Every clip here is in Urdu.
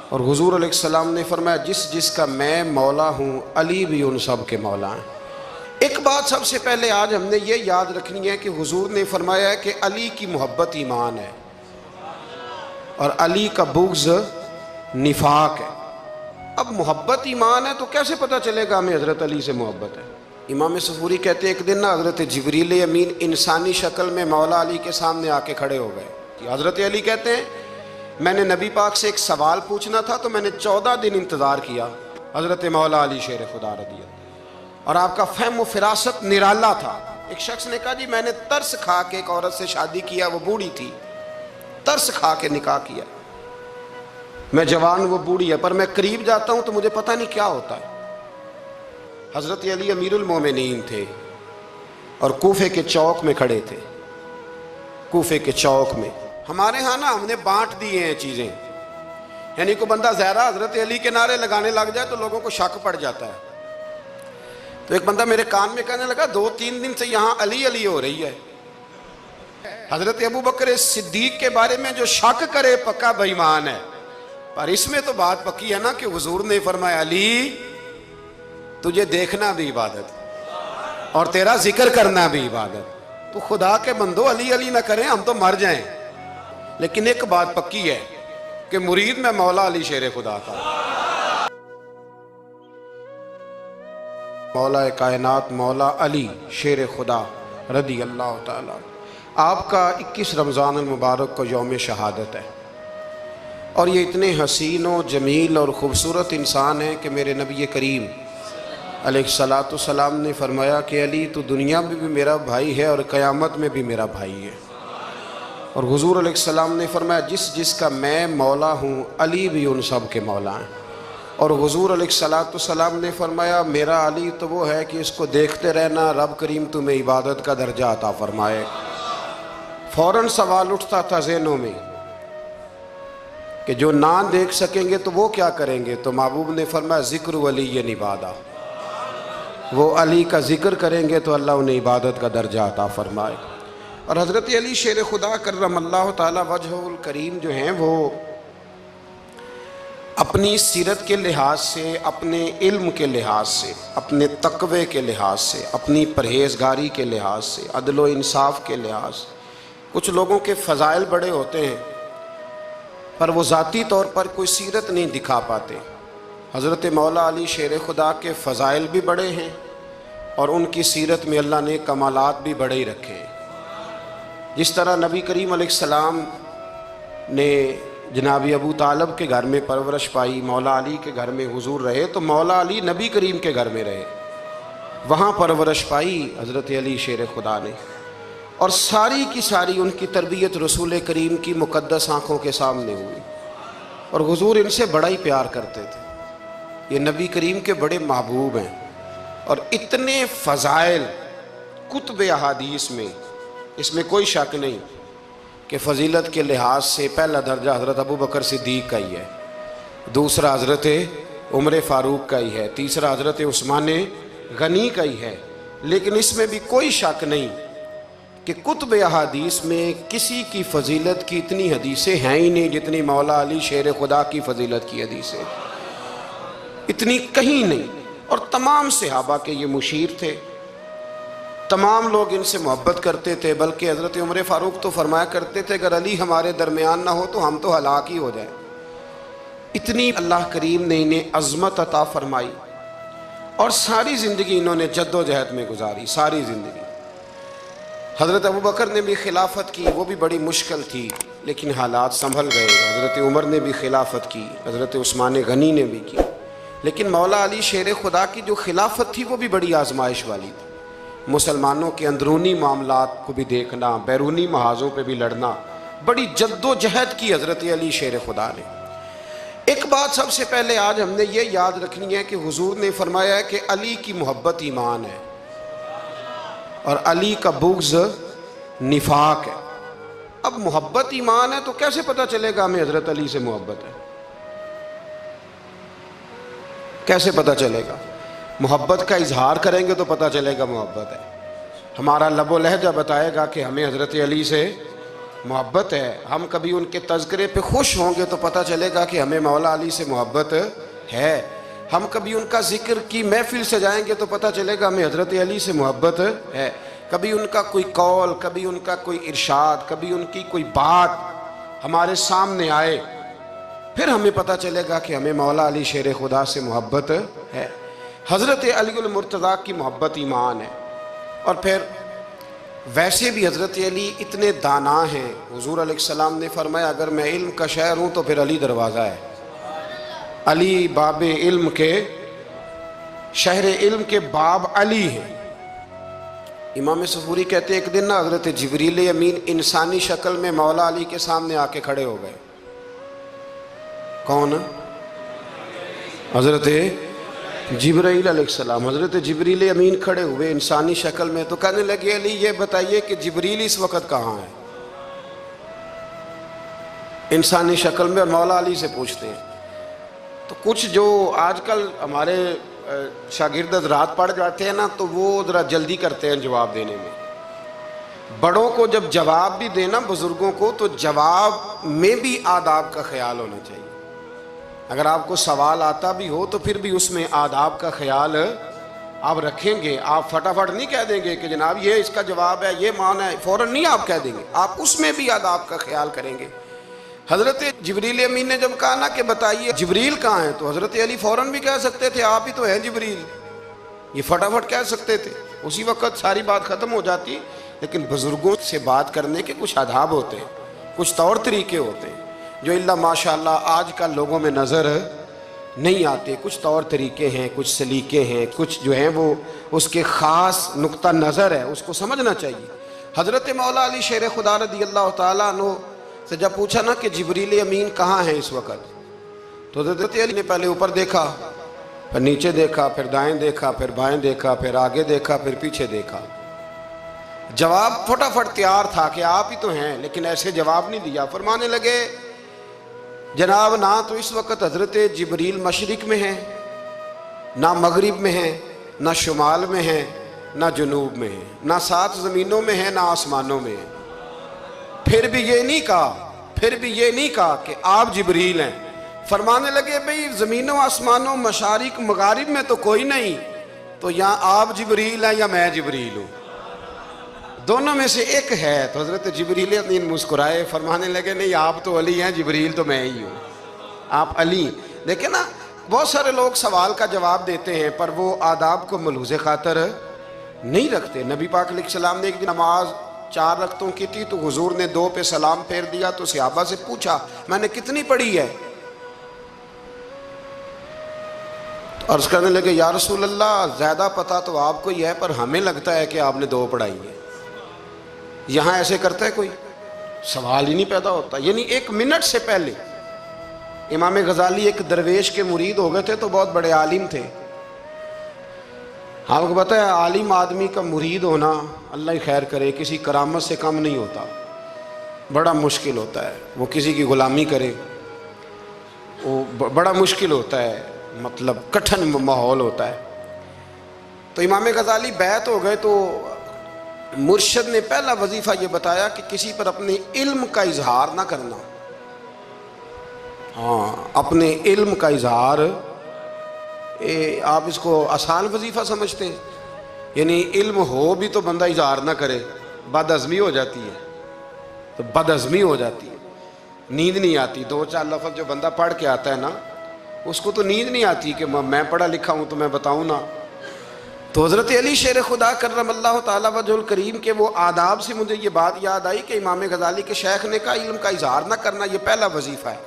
اور حضور علیہ السلام نے فرمایا جس جس کا میں مولا ہوں علی بھی ان سب کے مولا ہیں۔ ایک بات سب سے پہلے آج ہم نے یہ یاد رکھنی ہے کہ حضور نے فرمایا ہے کہ علی کی محبت ایمان ہے اور علی کا بغض نفاق ہے۔ اب محبت ایمان ہے تو کیسے پتہ چلے گا ہمیں حضرت علی سے محبت ہے؟ امام صفوری کہتے ہیں ایک دن نا حضرت جبریل امین انسانی شکل میں مولا علی کے سامنے آ کے کھڑے ہو گئے۔ حضرت علی کہتے ہیں میں نے نبی پاک سے ایک سوال پوچھنا تھا تو میں نے 14 دن انتظار کیا۔ حضرت مولا علی شیر خدا رضی اللہ، اور آپ کا فہم و فراست نرالا تھا۔ ایک شخص نے کہا جی میں نے ترس کھا کے ایک عورت سے شادی کیا، وہ بوڑھی تھی، ترس کھا کے نکاح کیا، میں جوان وہ بوڑھی ہے، پر میں قریب جاتا ہوں تو مجھے پتہ نہیں کیا ہوتا ہے۔ حضرت علی امیر المومنین تھے اور کوفے کے چوک میں کھڑے تھے۔ کوفے کے چوک میں ہمارے ہاں نا ہم نے بانٹ دیے ہیں چیزیں، یعنی کوئی بندہ زہرا حضرت علی کے نعرے لگانے لگ جائے تو لوگوں کو شک پڑ جاتا ہے۔ تو ایک بندہ میرے کان میں کہنے لگا 2-3 دن سے یہاں علی علی ہو رہی ہے۔ حضرت ابو بکر صدیق کے بارے میں جو شک کرے پکا بے ایمان ہے، پر اس میں تو بات پکی ہے نا کہ حضور نے فرمایا علی تجھے دیکھنا بھی عبادت اور تیرا ذکر کرنا بھی عبادت۔ تو خدا کے بندو علی علی نہ کریں، ہم تو مر جائیں، لیکن ایک بات پکی ہے کہ مرید میں مولا علی شیر خدا کا، مولا کائنات مولا علی شیر خدا رضی اللہ تعالیٰ۔ آپ کا 21 رمضان المبارک کو یوم شہادت ہے، اور یہ اتنے حسین و جمیل اور خوبصورت انسان ہیں کہ میرے نبی کریم علیہ السلام نے فرمایا کہ علی تو دنیا میں بھی میرا بھائی ہے اور قیامت میں بھی میرا بھائی ہے۔ اور حضور علیہ السلام نے فرمایا جس جس کا میں مولا ہوں علی بھی ان سب کے مولا ہیں۔ اور حضور علیہ السلام نے فرمایا میرا علی تو وہ ہے کہ اس کو دیکھتے رہنا رب کریم تمہیں عبادت کا درجہ عطا فرمائے۔ فوراً سوال اٹھتا تھا ذہنوں میں کہ جو نہ دیکھ سکیں گے تو وہ کیا کریں گے؟ تو محبوب نے فرمایا ذکر ولی عبادہ، وہ علی کا ذکر کریں گے تو اللہ انہیں عبادت کا درجہ عطا فرمائے۔ اور حضرت علی شیر خدا کرم اللہ تعالی وجہ الکریم جو ہیں وہ اپنی سیرت کے لحاظ سے، اپنے علم کے لحاظ سے، اپنے تقوی کے لحاظ سے، اپنی پرہیزگاری کے لحاظ سے، عدل و انصاف کے لحاظ سے، کچھ لوگوں کے فضائل بڑے ہوتے ہیں پر وہ ذاتی طور پر کوئی سیرت نہیں دکھا پاتے۔ حضرت مولا علی شیر خدا کے فضائل بھی بڑے ہیں اور ان کی سیرت میں اللہ نے کمالات بھی بڑے ہی رکھے ہیں۔ جس طرح نبی کریم علیہ السلام نے جناب ابو طالب کے گھر میں پرورش پائی، مولا علی کے گھر میں حضور رہے، تو مولا علی نبی کریم کے گھر میں رہے، وہاں پرورش پائی حضرت علی شیر خدا نے، اور ساری کی ساری ان کی تربیت رسول کریم کی مقدس آنکھوں کے سامنے ہوئی، اور حضور ان سے بڑا ہی پیار کرتے تھے۔ یہ نبی کریم کے بڑے محبوب ہیں، اور اتنے فضائل کتب احادیث میں، اس میں کوئی شک نہیں کہ فضیلت کے لحاظ سے پہلا درجہ حضرت ابو بکر صدیق کا ہی ہے، دوسرا حضرت عمر فاروق کا ہی ہے، تیسرا حضرت عثمان غنی کا ہی ہے، لیکن اس میں بھی کوئی شک نہیں کہ کتب احادیث میں کسی کی فضیلت کی اتنی حدیثیں ہیں ہی نہیں جتنی مولا علی شیر خدا کی فضیلت کی حدیثیں، اتنی کہیں نہیں۔ اور تمام صحابہ کے یہ مشیر تھے، تمام لوگ ان سے محبت کرتے تھے، بلکہ حضرت عمر فاروق تو فرمایا کرتے تھے اگر علی ہمارے درمیان نہ ہو تو ہم تو ہلاک ہی ہو جائیں۔ اتنی اللہ کریم نے انہیں عظمت عطا فرمائی، اور ساری زندگی انہوں نے جد و جہد میں گزاری، ساری زندگی۔ حضرت ابو بکر نے بھی خلافت کی، وہ بھی بڑی مشکل تھی لیکن حالات سنبھل گئے۔ حضرت عمر نے بھی خلافت کی، حضرت عثمان غنی نے بھی کی، لیکن مولا علی شیر خدا کی جو خلافت تھی وہ بھی بڑی آزمائش والی تھی۔ مسلمانوں کے اندرونی معاملات کو بھی دیکھنا، بیرونی محاذوں پہ بھی لڑنا، بڑی جد و جہد کی حضرت علی شیر خدا نے۔ ایک بات سب سے پہلے آج ہم نے یہ یاد رکھنی ہے کہ حضور نے فرمایا ہے کہ علی کی محبت ایمان ہے اور علی کا بغض نفاق ہے۔ اب محبت ایمان ہے تو کیسے پتہ چلے گا ہمیں حضرت علی سے محبت ہے؟ کیسے پتہ چلے گا؟ محبت کا اظہار کریں گے تو پتہ چلے گا محبت ہے، ہمارا لب و لہجہ بتائے گا کہ ہمیں حضرت علی سے محبت ہے. ہم کبھی ان کے تذکرے پہ خوش ہوں گے تو پتہ چلے گا کہ ہمیں مولا علی سے محبت ہے. ہم کبھی ان کا ذکر کی محفل سے جائیں گے تو پتہ چلے گا ہمیں حضرت علی سے محبت ہے. کبھی ان کا کوئی قول، کبھی ان کا کوئی ارشاد، کبھی ان کی کوئی بات ہمارے سامنے آئے، پھر ہمیں پتہ چلے گا کہ ہمیں مولا علی شیر خدا سے محبت ہے. حضرت علی المرتضیٰ کی محبت ایمان ہے. اور پھر ویسے بھی حضرت علی اتنے دانا ہیں. حضور علیہ السلام نے فرمایا اگر میں علم کا شہر ہوں تو پھر علی دروازہ ہے. علی باب علم کے، شہر علم کے باب علی ہیں. امام صفوری کہتے ہیں ایک دن نا حضرت جبریل امین انسانی شکل میں مولا علی کے سامنے آ کے کھڑے ہو گئے. کون؟ حضرت جبرائیل علیہ السلام. حضرت جبریل امین کھڑے ہوئے انسانی شکل میں تو کہنے لگے علی یہ بتائیے کہ جبریل اس وقت کہاں ہے؟ انسانی شکل میں، اور مولا علی سے پوچھتے ہیں. تو کچھ جو آج کل ہمارے شاگرد حضرات پڑھ جاتے ہیں نا تو وہ ذرا جلدی کرتے ہیں جواب دینے میں. بڑوں کو جب جواب بھی دینا بزرگوں کو تو جواب میں بھی آداب کا خیال ہونا چاہیے. اگر آپ کو سوال آتا بھی ہو تو پھر بھی اس میں آداب کا خیال آپ رکھیں گے. آپ فٹافٹ نہیں کہہ دیں گے کہ جناب یہ اس کا جواب ہے، یہ معنی ہے، فوراً نہیں آپ کہہ دیں گے. آپ اس میں بھی آداب کا خیال کریں گے. حضرت جبریل امین نے جب کہا نا کہ بتائیے جبریل کہاں ہیں تو حضرت علی فوراً بھی کہہ سکتے تھے آپ ہی تو ہیں جبریل. یہ فٹافٹ کہہ سکتے تھے، اسی وقت ساری بات ختم ہو جاتی. لیکن بزرگوں سے بات کرنے کے کچھ آداب ہوتے ہیں، کچھ طور طریقے ہوتے ہیں جو اللہ ماشاءاللہ آج کل لوگوں میں نظر نہیں آتے. کچھ طور طریقے ہیں، کچھ سلیقے ہیں، کچھ جو ہیں وہ اس کے خاص نقطہ نظر ہے، اس کو سمجھنا چاہیے. حضرت مولا علی شیر خدا رضی اللہ تعالیٰ عنہ سے جب پوچھا نا کہ جبریل امین کہاں ہیں اس وقت تو حضرت علی نے پہلے اوپر دیکھا، پھر نیچے دیکھا، پھر دائیں دیکھا، پھر بائیں دیکھا، پھر آگے دیکھا، پھر پیچھے دیکھا. جواب فٹافٹ تیار تھا کہ آپ ہی تو ہیں، لیکن ایسے جواب نہیں دیا. فرمانے لگے جناب نہ تو اس وقت حضرت جبریل مشرق میں ہیں، نہ مغرب میں ہیں، نہ شمال میں ہیں، نہ جنوب میں ہیں، نہ 7 زمینوں میں ہیں، نہ آسمانوں میں ہیں. پھر بھی یہ نہیں کہا کہ آپ جبریل ہیں. فرمانے لگے بھئی زمینوں آسمانوں مشارق مغارب میں تو کوئی نہیں، تو یا آپ جبریل ہیں یا میں جبریل ہوں، دونوں میں سے ایک ہے. تو حضرت جبریل امین مسکرائے، فرمانے لگے نہیں آپ تو علی ہیں، جبریل تو میں ہی ہوں، آپ علی. دیکھیں نا بہت سارے لوگ سوال کا جواب دیتے ہیں پر وہ آداب کو ملحوظ خاطر نہیں رکھتے. نبی پاک علیہ السلام نے ایک دن نماز 4 رکعتوں کی تھی تو حضور نے 2 پہ سلام پھیر دیا تو صحابہ سے پوچھا میں نے کتنی پڑھی ہے؟ تو عرض کرنے لگے یا رسول اللہ زیادہ پتہ تو آپ کو ہی ہے پر ہمیں لگتا ہے کہ آپ نے 2 پڑھائی ہے. یہاں ایسے کرتا ہے کوئی؟ سوال ہی نہیں پیدا ہوتا. یعنی 1 منٹ سے پہلے امام غزالی ایک درویش کے مرید ہو گئے تھے تو بہت بڑے عالم تھے. آپ کو پتہ ہے عالم آدمی کا مرید ہونا اللہ ہی خیر کرے کسی کرامت سے کم نہیں ہوتا، بڑا مشکل ہوتا ہے. وہ کسی کی غلامی کرے وہ بڑا مشکل ہوتا ہے، مطلب کٹھن ماحول ہوتا ہے. تو امام غزالی بیعت ہو گئے تو مرشد نے پہلا وظیفہ یہ بتایا کہ کسی پر اپنے علم کا اظہار نہ کرنا. اپنے علم کا اظہار، آپ اس کو آسان وظیفہ سمجھتے ہیں؟ یعنی علم ہو بھی تو بندہ اظہار نہ کرے، بد ہضمی ہو جاتی ہے. تو بد ہضمی ہو جاتی ہے، نیند نہیں آتی. 2-4 لفظ جو بندہ پڑھ کے آتا ہے نا اس کو تو نیند نہیں آتی کہ میں پڑھا لکھا ہوں تو میں بتاؤں نا. تو حضرت علی شیر خدا کرم اللہ تعالیٰ وجہ الکریم کے وہ آداب سے مجھے یہ بات یاد آئی کہ امام غزالی کے شیخ نے کہا علم کا اظہار نہ کرنا یہ پہلا وظیفہ ہے.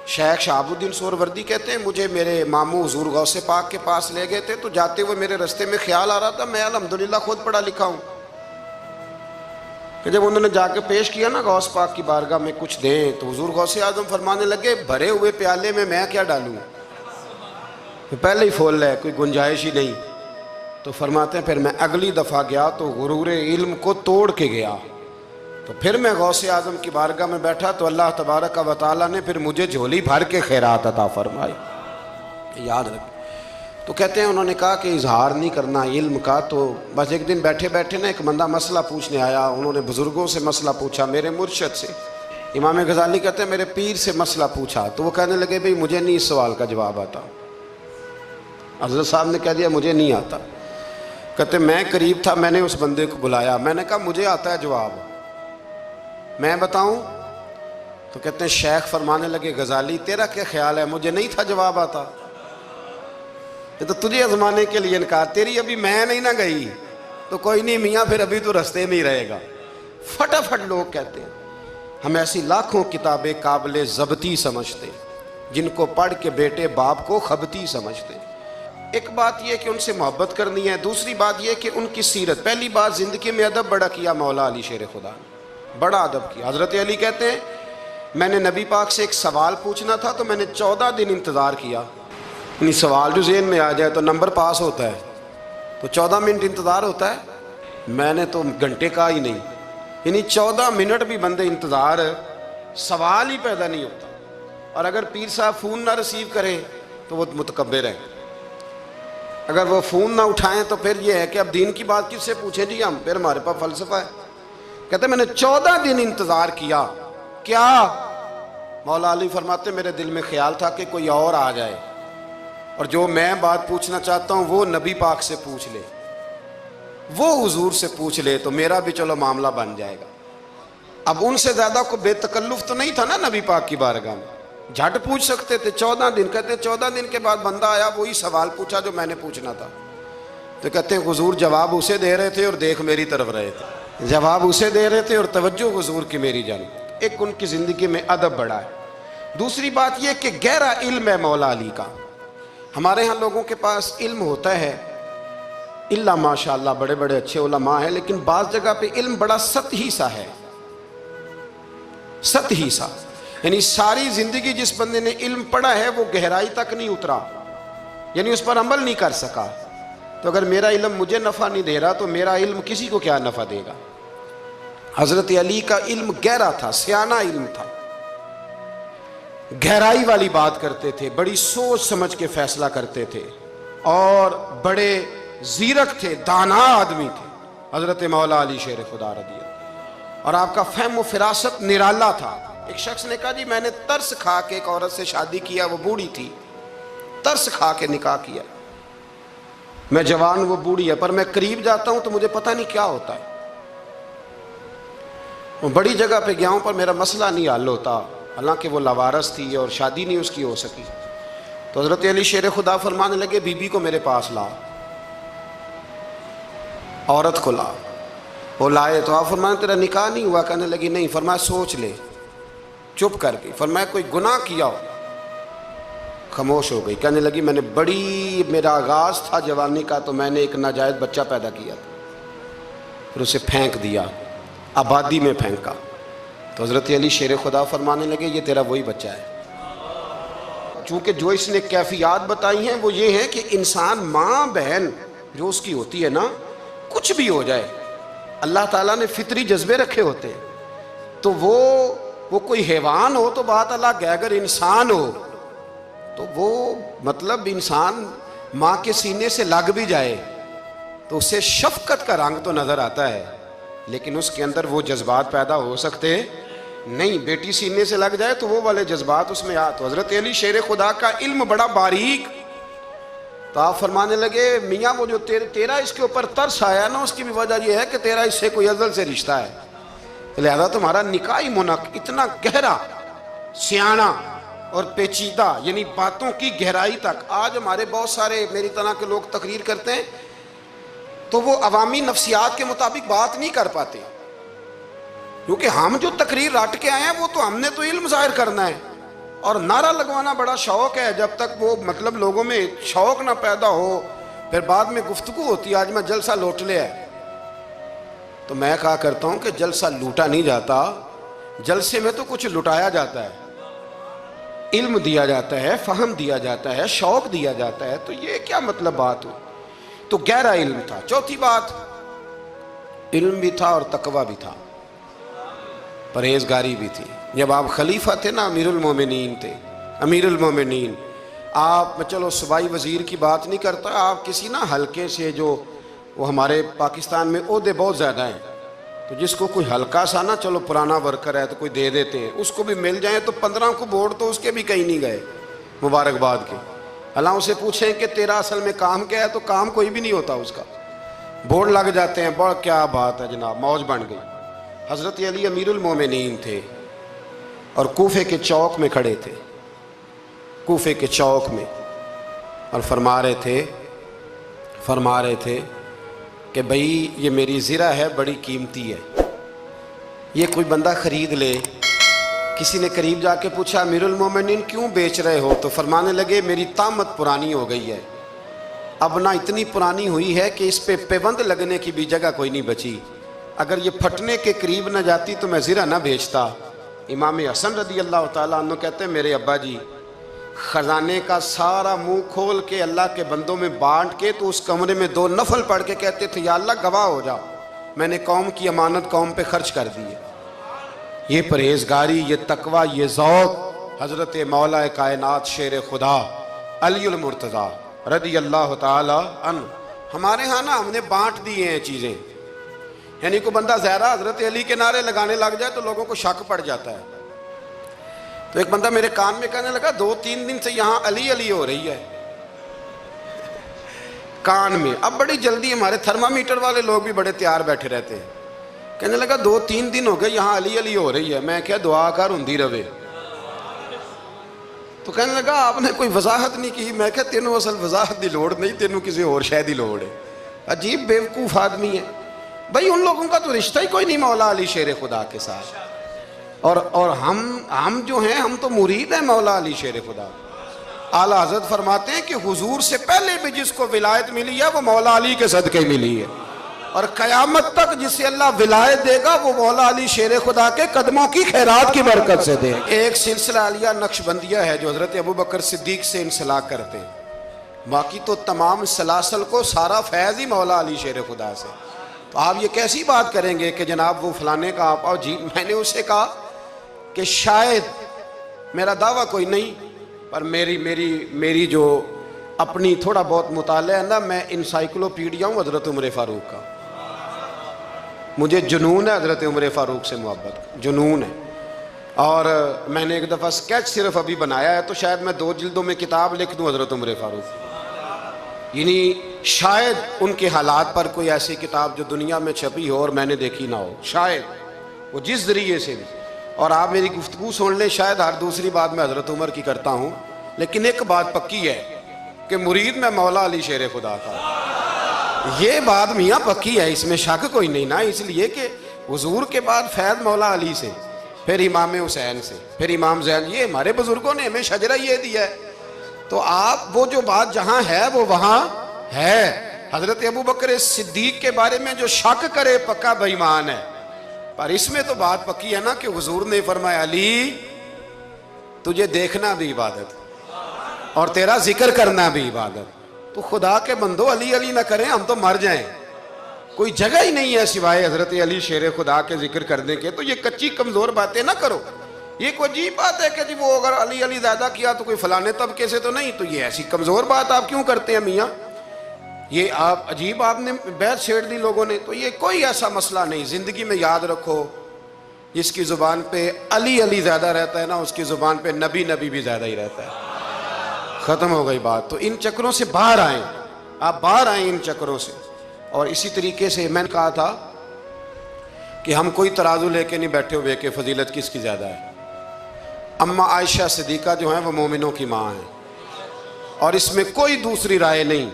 شیخ شہاب الدین سہروردی کہتے ہیں مجھے میرے ماموں حضور غوث پاک کے پاس لے گئے تھے تو جاتے ہوئے میرے رستے میں خیال آ رہا تھا میں الحمدللہ خود پڑھا لکھا ہوں. کہ جب انہوں نے جا کے پیش کیا نا غوث پاک کی بارگاہ میں کچھ دیں تو حضور غوث اعظم فرمانے لگے بھرے ہوئے پیالے میں کیا ڈالوں، پہلے ہی فول ہے، کوئی گنجائش ہی نہیں. تو فرماتے ہیں پھر میں اگلی دفعہ گیا تو غرور علم کو توڑ کے گیا. تو پھر میں غوث اعظم کی بارگاہ میں بیٹھا تو اللہ تبارک و تعالیٰ نے پھر مجھے جھولی بھر کے خیرات عطا فرمائی. یاد رکھ. تو کہتے ہیں انہوں نے کہا کہ اظہار نہیں کرنا علم کا، تو بس ایک دن بیٹھے بیٹھے نا ایک بندہ مسئلہ پوچھنے آیا، انہوں نے بزرگوں سے مسئلہ پوچھا، میرے مرشد سے، امام غزالی کہتے ہیں میرے پیر سے مسئلہ پوچھا، تو وہ کہنے لگے بھئی مجھے نہیں اس سوال کا جواب آتا۔ حضرت صاحب نے کہہ دیا مجھے نہیں آتا۔ کہتے میں قریب تھا، میں نے اس بندے کو بلایا، میں نے کہا مجھے آتا ہے جواب، میں بتاؤں؟ تو کہتے ہیں شیخ فرمانے لگے غزالی تیرا کیا خیال ہے، مجھے نہیں تھا جواب آتا، یہ تو تجھے آزمانے کے لیے انکار، تیری ابھی میں نہیں نہ گئی تو کوئی نہیں میاں، پھر ابھی تو رستے میں ہی رہے گا۔ فٹافٹ لوگ کہتے ہیں ہم ایسی لاکھوں کتابیں قابل ضبطی سمجھتے جن کو پڑھ کے بیٹے باپ کو خبتی سمجھتے۔ ایک بات یہ کہ ان سے محبت کرنی ہے، دوسری بات یہ کہ ان کی سیرت، پہلی بات زندگی میں ادب بڑا کیا مولا علی شیر خدا نے، بڑا ادب کیا۔ حضرت علی کہتے ہیں میں نے نبی پاک سے ایک سوال پوچھنا تھا تو میں نے 14 دن انتظار کیا، یعنی سوال جو ذہن میں آ جائے تو نمبر پاس ہوتا ہے، تو 14 منٹ انتظار ہوتا ہے، میں نے تو گھنٹے کا ہی نہیں، یعنی 14 منٹ بھی بندے انتظار، سوال ہی پیدا نہیں ہوتا۔ اور اگر پیر صاحب فون نہ ریسیو کریں تو وہ متکبر ہیں، اگر وہ فون نہ اٹھائیں تو پھر یہ ہے کہ اب دین کی بات کس سے پوچھیں جی ہم، پھر ہمارے پاس فلسفہ ہے۔ کہتے ہیں میں نے 14 دن انتظار کیا، کیا؟ مولا علی فرماتے میرے دل میں خیال تھا کہ کوئی اور آ جائے اور جو میں بات پوچھنا چاہتا ہوں وہ نبی پاک سے پوچھ لے، وہ حضور سے پوچھ لے تو میرا بھی چلو معاملہ بن جائے گا۔ اب ان سے زیادہ کو بے تکلف تو نہیں تھا نا نبی پاک کی بارگاہ میں، جھٹ پوچھ سکتے تھے۔ 14 دن، کہتے 14 دن کے بعد بندہ آیا، وہی سوال پوچھا جو میں نے پوچھنا تھا، تو کہتے ہیں حضور جواب اسے دے رہے تھے اور دیکھ میری طرف رہے تھے، جواب اسے دے رہے تھے اور توجہ حضور کی میری جانب۔ ایک ان کی زندگی میں ادب بڑا ہے، دوسری بات یہ کہ گہرا علم ہے مولا علی کا۔ ہمارے ہاں لوگوں کے پاس علم ہوتا ہے، اللہ ماشاءاللہ بڑے بڑے اچھے علماء ہیں، لیکن بعض جگہ پہ علم بڑا سطحی سا ہے، سطحی سا، یعنی ساری زندگی جس بندے نے علم پڑھا ہے وہ گہرائی تک نہیں اترا، یعنی اس پر عمل نہیں کر سکا۔ تو اگر میرا علم مجھے نفع نہیں دے رہا تو میرا علم کسی کو کیا نفع دے گا؟ حضرت علی کا علم گہرا تھا، سیانہ علم تھا، گہرائی والی بات کرتے تھے، بڑی سوچ سمجھ کے فیصلہ کرتے تھے، اور بڑے زیرک تھے، دانا آدمی تھے حضرت مولا علی شیر خدا رضی اللہ، اور آپ کا فہم و فراست نرالا تھا۔ ایک شخص نے کہا جی میں نے ترس کھا کے ایک عورت سے شادی کیا، وہ بوڑھی تھی، ترس کھا کے نکاح کیا، میں جوان وہ بوڑھی ہے، پر میں قریب جاتا ہوں تو مجھے پتہ نہیں کیا ہوتا ہے، وہ بڑی جگہ پہ گیا ہوں پر میرا مسئلہ نہیں حل ہوتا، حالانکہ وہ لاوارث تھی اور شادی نہیں اس کی ہو سکی۔ تو حضرت علی شیر خدا فرمانے لگے بی بی کو میرے پاس لا، عورت کو لا، وہ لائے تو آپ فرمانے تیرا نکاح نہیں ہوا؟ کہنے لگی نہیں۔ فرمایا سوچ لے، چپ کر گئی۔ فرمایا کوئی گناہ کیا ہو؟ خاموش ہو گئی۔ کہنے لگی میں نے میرا آغاز تھا جوانی کا تو میں نے ایک ناجائز بچہ پیدا کیا تھا، پھر اسے پھینک دیا، آبادی میں پھینکا۔ تو حضرت علی شیر خدا فرمانے لگے یہ تیرا وہی بچہ ہے۔ چونکہ جو اس نے کیفیات بتائی ہیں وہ یہ ہے کہ انسان ماں بہن جو اس کی ہوتی ہے نا، کچھ بھی ہو جائے، اللہ تعالیٰ نے فطری جذبے رکھے ہوتے ہیں، تو وہ کوئی حیوان ہو تو بات الگ ہے، اگر انسان ہو تو وہ مطلب انسان ماں کے سینے سے لگ بھی جائے تو اسے شفقت کا رنگ تو نظر آتا ہے، لیکن اس کے اندر وہ جذبات پیدا ہو سکتے نہیں۔ بیٹی سینے سے لگ جائے تو وہ والے جذبات اس میں تو حضرت علی شیر خدا کا علم بڑا باریک، تو آپ فرمانے لگے میاں وہ جو تیرا اس کے اوپر ترس آیا نا، اس کی بھی وجہ یہ ہے کہ تیرا اس سے کوئی ازل سے رشتہ ہے، لہذا تمہارا نکاحی منعقد اتنا گہرا، سیانہ اور پیچیدہ، یعنی باتوں کی گہرائی تک۔ آج ہمارے بہت سارے میری طرح کے لوگ تقریر کرتے ہیں تو وہ عوامی نفسیات کے مطابق بات نہیں کر پاتے، کیونکہ ہم جو تقریر رٹ کے آئے ہیں وہ تو ہم نے تو علم ظاہر کرنا ہے، اور نعرہ لگوانا بڑا شوق ہے، جب تک وہ مطلب لوگوں میں شوق نہ پیدا ہو پھر بعد میں گفتگو ہوتی ہے آج میں جلسہ لوٹ لیا ہے۔ تو میں کہا کرتا ہوں کہ جلسہ لوٹا نہیں جاتا، جلسے میں تو کچھ لٹایا جاتا ہے، علم دیا جاتا ہے، فہم دیا جاتا ہے، شوق دیا جاتا ہے، تو یہ کیا مطلب بات ہو؟ تو گہرا علم تھا۔ چوتھی بات، علم بھی تھا اور تقوی بھی تھا، پرہیزگاری بھی تھی۔ جب آپ خلیفہ تھے نا، امیر المومنین تھے، امیر المومنین آپ میں چلو صوبائی وزیر کی بات نہیں کرتا، آپ کسی نا حلقے سے جو وہ ہمارے پاکستان میں عہدے بہت زیادہ ہیں، تو جس کو کوئی ہلکا سا نا چلو پرانا ورکر ہے تو کوئی دے دیتے ہیں، اس کو بھی مل جائیں تو 15 کو ووٹ تو اس کے بھی کہیں نہیں گئے مبارکباد کے۔ اللہ اسے پوچھیں کہ تیرا اصل میں کام کیا ہے تو کام کوئی بھی نہیں ہوتا اس کا، بورڈ لگ جاتے ہیں، بڑا کیا بات ہے جناب، موج بن گئی۔ حضرت علی امیر المومنین تھے اور کوفے کے چوک میں کھڑے تھے، کوفے کے چوک میں، اور فرما رہے تھے کہ بھئی یہ میری زرہ ہے، بڑی قیمتی ہے، یہ کوئی بندہ خرید لے۔ کسی نے قریب جا کے پوچھا امیر المومنین کیوں بیچ رہے ہو؟ تو فرمانے لگے میری طامت پرانی ہو گئی ہے، اب نہ اتنی پرانی ہوئی ہے کہ اس پہ پیوند لگنے کی بھی جگہ کوئی نہیں بچی، اگر یہ پھٹنے کے قریب نہ جاتی تو میں زرہ نہ بیچتا۔ امام حسن رضی اللہ تعالیٰ عنہ کہتے ہیں میرے ابا جی خزانے کا سارا منہ کھول کے اللہ کے بندوں میں بانٹ کے تو اس کمرے میں 2 نفل پڑھ کے کہتے تھے یا اللہ گواہ ہو جا، میں نے قوم کی امانت قوم پہ خرچ کر دی ہے۔ یہ پرہیزگاری، یہ تقوی، یہ ذوق حضرت مولا کائنات شیر خدا علی المرتضیٰ رضی اللہ تعالی عنہ۔ ہمارے ہاں نا ہم نے بانٹ دیے ہیں چیزیں، یعنی کوئی بندہ زہرا حضرت علی کے نعرے لگانے لگ جائے تو لوگوں کو شک پڑ جاتا ہے۔ تو ایک بندہ میرے کان میں کہنے لگا 2-3 دن سے یہاں علی علی ہو رہی ہے کان میں۔ اب بڑی جلدی ہمارے تھرمامیٹر والے لوگ بھی بڑے تیار بیٹھے رہتے ہیں، کہنے لگا 2-3 دن ہو گئے یہاں علی علی ہو رہی ہے۔ میں کیا دعا کر ہندی روے، تو کہنے لگا آپ نے کوئی وضاحت نہیں کی۔ میں کہا تینوں اصل وضاحت دی لوڑ نہیں، تینوں کسی اور شے دی لوڑ ہے۔ عجیب بیوقوف آدمی ہے بھائی، ان لوگوں کا تو رشتہ ہی کوئی نہیں مولا علی شیر خدا کے ساتھ، اور ہم جو ہیں ہم تو مرید ہیں مولا علی شیر خدا۔ اعلیٰ حضرت فرماتے ہیں کہ حضور سے پہلے بھی جس کو ولایت ملی ہے وہ مولا علی کے صدقے ملی ہے، اور قیامت تک جسے اللہ ولایت دے گا وہ مولا علی شیر خدا کے قدموں کی خیرات کی برکت سے دے۔ ایک سلسلہ علیہ نقشبندیہ ہے جو حضرت ابوبکر صدیق سے انسلاک کرتے ہیں، باقی تو تمام سلاسل کو سارا فیض ہی مولا علی شیر خدا سے۔ تو آپ یہ کیسی بات کریں گے کہ جناب وہ فلانے کا آپ آؤ جی؟ میں نے اسے کہا کہ شاید میرا دعویٰ کوئی نہیں، پر میری جو اپنی تھوڑا بہت مطالعہ ہے نا، میں انسائکلوپیڈیا ہوں حضرت عمر فاروق کا، مجھے جنون ہے حضرت عمر فاروق سے محبت، جنون ہے۔ اور میں نے ایک دفعہ سکیچ صرف ابھی بنایا ہے، تو شاید میں 2 جلدوں میں کتاب لکھ دوں حضرت عمر فاروق، یعنی شاید ان کے حالات پر کوئی ایسی کتاب جو دنیا میں چھپی ہو اور میں نے دیکھی نہ ہو، شاید وہ جس ذریعے سے بھی۔ اور آپ میری گفتگو سن لیں، شاید ہر دوسری بات میں حضرت عمر کی کرتا ہوں، لیکن ایک بات پکی ہے کہ مرید میں مولا علی شیر خدا کا، یہ بات میاں پکی ہے، اس میں شک کوئی نہیں نا، اس لیے کہ حضور کے بعد فیض مولا علی سے، پھر امام حسین سے، پھر امام زین، یہ ہمارے بزرگوں نے ہمیں شجرہ یہ دیا ہے۔ تو آپ وہ جو بات جہاں ہے وہ وہاں ہے۔ حضرت ابوبکر صدیق کے بارے میں جو شک کرے پکا بے ایمان ہے، پر اس میں تو بات پکی ہے نا کہ حضور نے فرمایا علی تجھے دیکھنا بھی عبادت اور تیرا ذکر کرنا بھی عبادت۔ تو خدا کے بندو علی علی نہ کریں، ہم تو مر جائیں، کوئی جگہ ہی نہیں ہے سوائے حضرت علی شیر خدا کے ذکر کرنے کے۔ تو یہ کچی کمزور باتیں نہ کرو، یہ کوئی عجیب بات ہے کہ جی وہ اگر علی علی زیادہ کیا تو کوئی فلانے طبقے سے تو نہیں، تو یہ ایسی کمزور بات آپ کیوں کرتے ہیں میاں؟ یہ آپ عجیب، آپ نے بیعت چھیڑ دی لوگوں نے۔ تو یہ کوئی ایسا مسئلہ نہیں، زندگی میں یاد رکھو جس کی زبان پہ علی علی زیادہ رہتا ہے نا، اس کی زبان پہ نبی نبی بھی زیادہ ہی رہتا ہے، ختم ہو گئی بات۔ تو ان چکروں سے باہر آئیں، آپ باہر آئیں ان چکروں سے۔ اور اسی طریقے سے میں نے کہا تھا کہ ہم کوئی ترازو لے کے نہیں بیٹھے ہوئے کہ فضیلت کس کی زیادہ ہے۔ اماں عائشہ صدیقہ جو ہیں وہ مومنوں کی ماں ہیں، اور اس میں کوئی دوسری رائے نہیں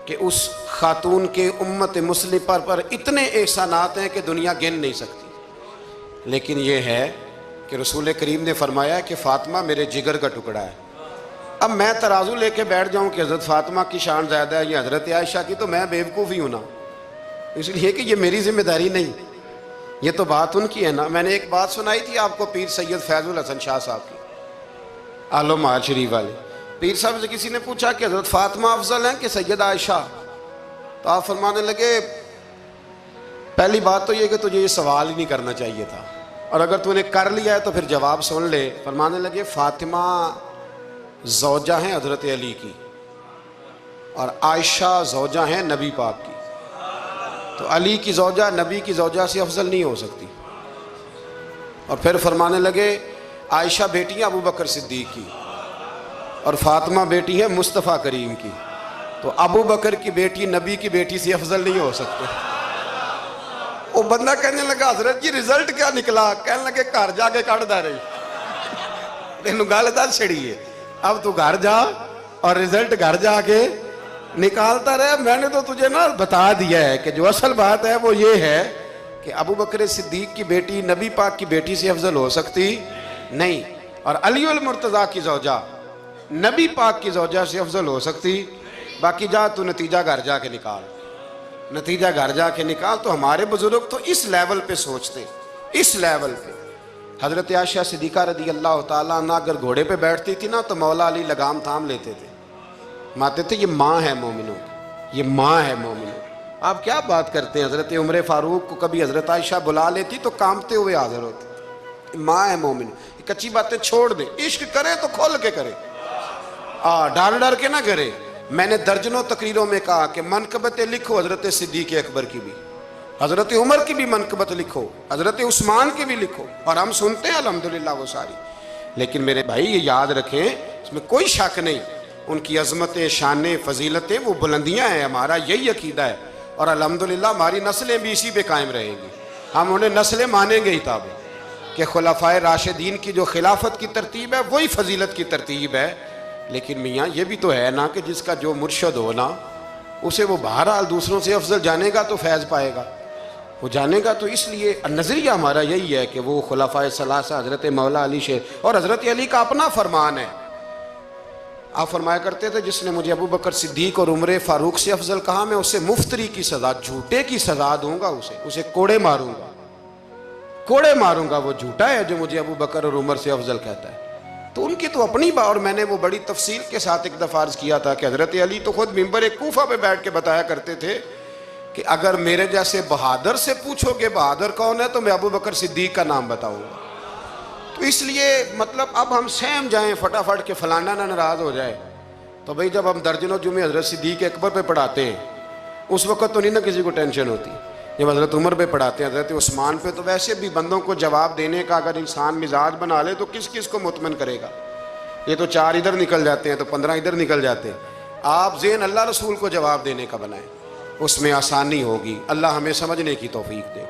کہ اس خاتون کے امت مسلمہ پر اتنے احسانات ہیں کہ دنیا گن نہیں سکتی، لیکن یہ ہے کہ رسول کریم نے فرمایا کہ فاطمہ میرے جگر کا ٹکڑا ہے۔ اب میں ترازو لے کے بیٹھ جاؤں کہ حضرت فاطمہ کی شان زیادہ ہے یا حضرت عائشہ کی، تو میں بیوقوف ہی ہوں نا، اس لیے کہ یہ میری ذمہ داری نہیں، یہ تو بات ان کی ہے نا۔ میں نے ایک بات سنائی تھی آپ کو پیر سید فیض الحسن شاہ صاحب کی، آل محل شریف والے پیر صاحب سے کسی نے پوچھا کہ حضرت فاطمہ افضل ہیں کہ سید عائشہ؟ تو آپ فرمانے لگے پہلی بات تو یہ کہ تجھے یہ سوال ہی نہیں کرنا چاہیے تھا، اور اگر تو نے کر لیا ہے تو پھر جواب سن لے۔ فرمانے لگے فاطمہ زوجہ ہیں حضرت علی کی اور عائشہ زوجہ ہیں نبی پاک کی، تو علی کی زوجہ نبی کی زوجہ سے افضل نہیں ہو سکتی۔ اور پھر فرمانے لگے عائشہ بیٹی ہیں ابو بکر صدیق کی اور فاطمہ بیٹی ہے مصطفیٰ کریم کی، تو ابو بکر کی بیٹی نبی کی بیٹی سے افضل نہیں ہو سکتے۔ وہ بندہ کہنے لگا حضرت جی رزلٹ کیا نکلا؟ کہنے لگے گھر جا کے کٹ دا رہی تینوں گل دس چھڑی ہے، اب تو گھر جا اور رزلٹ گھر جا کے نکالتا رہے۔ میں نے تو تجھے نا بتا دیا ہے کہ جو اصل بات ہے وہ یہ ہے کہ ابو بکر صدیق کی بیٹی نبی پاک کی بیٹی سے افضل ہو سکتی نہیں، اور علی المرتضیٰ کی زوجہ نبی پاک کی زوجہ سے افضل ہو سکتی۔ باقی جا تو نتیجہ گھر جا کے نکال، نتیجہ گھر جا کے نکال۔ تو ہمارے بزرگ تو اس لیول پہ سوچتے، اس لیول پہ۔ حضرت عائشہ صدیقہ رضی اللہ تعالیٰ عنہ اگر گھوڑے پہ بیٹھتی تھی نا تو مولا علی لگام تھام لیتے تھے، ماتے تھے یہ ماں ہے مومنوں کی، یہ ماں ہے مومنوں۔ آپ کیا بات کرتے ہیں؟ حضرت عمر فاروق کو کبھی حضرت عائشہ بلا لیتی تو کانپتے ہوئے حاضر ہوتے، ماں ہے مومن۔ کچی باتیں چھوڑ دیں، عشق کرے تو کھول کے کرے، ڈر ڈر کے نہ کرے۔ میں نے درجنوں تقریروں میں کہا کہ منقبتیں لکھو حضرت صدیق اکبر کی بھی، حضرت عمر کی بھی منقبت لکھو، حضرت عثمان کی بھی لکھو، اور ہم سنتے ہیں الحمدللہ وہ ساری۔ لیکن میرے بھائی یہ یاد رکھیں، اس میں کوئی شک نہیں، ان کی عظمتیں، شانیں، فضیلتیں وہ بلندیاں ہیں، ہمارا یہی عقیدہ ہے، اور الحمدللہ ہماری نسلیں بھی اسی پہ قائم رہیں گی۔ ہم انہیں نسلیں مانیں گے ہی تاب کہ خلفائے راشدین کی جو خلافت کی ترتیب ہے وہی فضیلت کی ترتیب ہے۔ لیکن میاں یہ بھی تو ہے نا کہ جس کا جو مرشد ہو نا اسے وہ بہرحال دوسروں سے افضل جانے گا تو فیض پائے گا، وہ جانے گا۔ تو اس لیے نظریہ ہمارا یہی ہے کہ وہ خلفائے ثلاثہ حضرت مولا علی سے، اور حضرت علی کا اپنا فرمان ہے، آپ فرمایا کرتے تھے جس نے مجھے ابو بکر صدیق اور عمر فاروق سے افضل کہا میں اسے مفتری کی سزا، جھوٹے کی سزا دوں گا، اسے کوڑے ماروں گا، کوڑے ماروں گا۔ وہ جھوٹا ہے جو مجھے ابو بکر اور عمر سے افضل کہتا ہے۔ تو ان کی تو اپنی بات، اور میں نے وہ بڑی تفصیل کے ساتھ ایک دفعہ عرض کیا تھا کہ حضرت علی تو خود منبر کوفہ پہ بیٹھ کے بتایا کرتے تھے کہ اگر میرے جیسے بہادر سے پوچھو گے بہادر کون ہے تو میں ابو بکر صدیق کا نام بتاؤں گا۔ تو اس لیے مطلب اب ہم سہم جائیں فٹافٹ کہ فلانا نہ ناراض ہو جائے، تو بھئی جب ہم درجنوں جمعے حضرت صدیق اکبر پہ پڑھاتے ہیں اس وقت تو نہیں نہ کسی کو ٹینشن ہوتی، جب حضرت عمر پہ پڑھاتے ہیں، حضرت عثمان پہ، تو ویسے بھی بندوں کو جواب دینے کا اگر انسان مزاج بنا لے تو کس کس کو مطمئن کرے گا؟ یہ تو 4 ادھر نکل جاتے ہیں تو 15 ادھر نکل جاتے ہیں۔ آپ ذہن اللہ رسول کو جواب دینے کا بنائیں، اس میں آسانی ہوگی۔ اللہ ہمیں سمجھنے کی توفیق دے۔